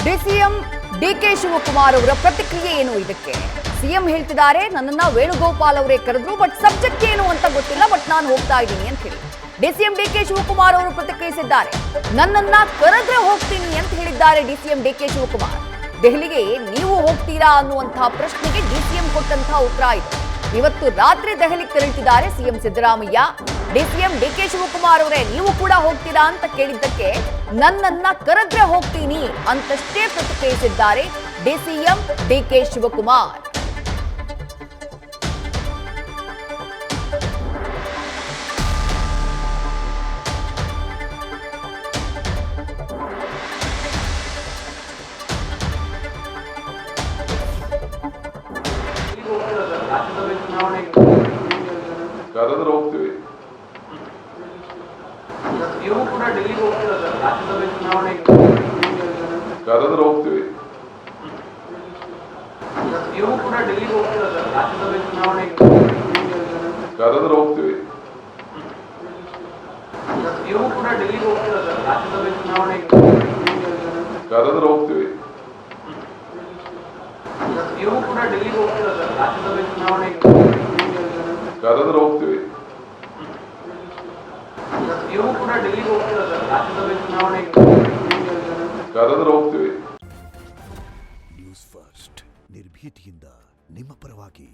DCM DK Shivakumar ಅವರ ಪ್ರತಿಕ್ರಿಯೆ ಏನು ಇದಕ್ಕೆ? ಸಿಎಂ ಹೇಳ್ತಿದ್ದಾರೆ, ನನ್ನನ್ನ ವೇಣುಗೋಪಾಲ್ ಅವರೇ ಕರೆದ್ರು, ಬಟ್ ಸಬ್ಜೆಕ್ಟ್ ಏನು ಅಂತ ಗೊತ್ತಿಲ್ಲ, ಬಟ್ ನಾನು ಹೋಗ್ತಾ ಇದ್ದೀನಿ ಅಂತ ಹೇಳಿ ಡಿಸಿಎಂ ಡಿಕೆ ಶಿವಕುಮಾರ್ ಅವರು ಪ್ರತಿಕ್ರಿಯಿಸಿದ್ದಾರೆ. ನನ್ನನ್ನ ಕರೆದ್ರೆ ಹೋಗ್ತೀನಿ ಅಂತ ಹೇಳಿದ್ದಾರೆ ಡಿಸಿಎಂ ಡಿಕೆ ಶಿವಕುಮಾರ್. ದೆಹಲಿಗೆ ನೀವು ಹೋಗ್ತೀರಾ ಅನ್ನುವಂತಹ ಪ್ರಶ್ನೆಗೆ ಡಿಸಿಎಂ ಕೊಟ್ಟಂತಹ ಉತ್ತರ ಇದು. ಇವತ್ತು ರಾತ್ರಿ ದೆಹಲಿಗೆ ತೆರಳುತ್ತಿದ್ದಾರೆ ಸಿಎಂ ಸಿದ್ದರಾಮಯ್ಯ. ಡಿಸಿಎಂ ಡಿಕೆ ಶಿವಕುಮಾರ್ ಅವರೇ, ನೀವು ಕೂಡ ಹೋಗ್ತೀರಾ ಅಂತ ಕೇಳಿದ್ದಕ್ಕೆ ನನ್ನನ್ನ ಕರೆದ್ರೆ ಹೋಗ್ತೀನಿ ಅಂತಷ್ಟೇ ಪ್ರತಿಕ್ರಿಯಿಸಿದ್ದಾರೆ ಡಿಸಿಎಂ ಡಿಕೆ ಶಿವಕುಮಾರ್. ಕರೆದ್ರೆ ಹೋಗ್ತೀವಿ. ನೀವು ಕೂಡ ಡೆಲ್ಲಿಗೆ ಹೋಗ್ತೀರಾ ಸರ್? ರಾಜ್ಯಸಭೆ ಚುನಾವಣೆಗೆ ಕರೆದ್ರೆ ಹೋಗ್ತೀವಿ. ನೀವು ಕೂಡ ಡೆಲ್ಲಿಗೆ ಹೋಗ್ತೀರಾ ಸರ್? ರಾಜ್ಯಸಭೆ ಚುನಾವಣೆಗೆ ಕರೆದ್ರೆ ಹೋಗ್ತೀವಿ. ನೀವು ಕೂಡ ಡೆಲ್ಲಿಗೆ ಹೋಗ್ತೀರಾ ಸರ್? ರಾಜ್ಯಸಭೆ ಚುನಾವಣೆಗೆ ಕರೆದ್ರೆ ಹೋಗ್ತೀವಿ. ನೀವು ಕೂಡ ಡೆಲ್ಲಿಗೆ ಹೋಗ್ತೀರಾ ಸರ್? ರಾಜ್ಯಸಭೆ ಚುನಾವಣೆಗೆ ಕರೆದ್ರೆ ಹೋಗ್ತೀವಿ. ನೀವು ಕೂಡ ಡೆಲ್ಲಿಗೆ ಹೋಗ್ತೀರಾ ಸರ್? ರಾಜ್ಯಸಭೆ ಚುನಾವಣೆಗೆ ಕರೆದ್ರೆ ಹೋಗ್ತೀವಿ. ನ್ಯೂಸ್ ಫಸ್ಟ್ ನಿರ್ಭೀತಿಯಿಂದ ನಿಮ್ಮ ಪರವಾಗಿ.